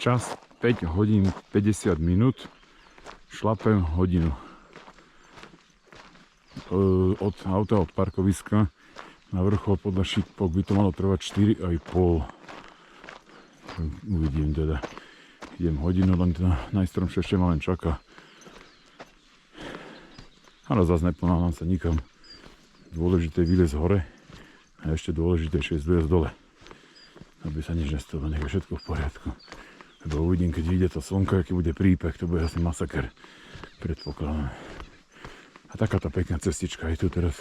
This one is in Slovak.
Čas 5 hodín 50 minút. Šlapem hodinu. Od auta, od parkoviska na vrchol podľa Šipok by to malo trvať 4,5. Uvidím teda. Idem hodinu, len teda najstromšie ešte ma len čaká. Ale zase neponáhľam sa nikam. Dôležité je vylez hore a ešte dôležitejšie je zlez dole. Aby sa nič nestalo, nech je všetko v poriadku. Lebo uvidím, keď vyjde to slnko, aký bude prípek, to bude asi masaker. Predpokladám. A takáto pekná cestička je tu teraz.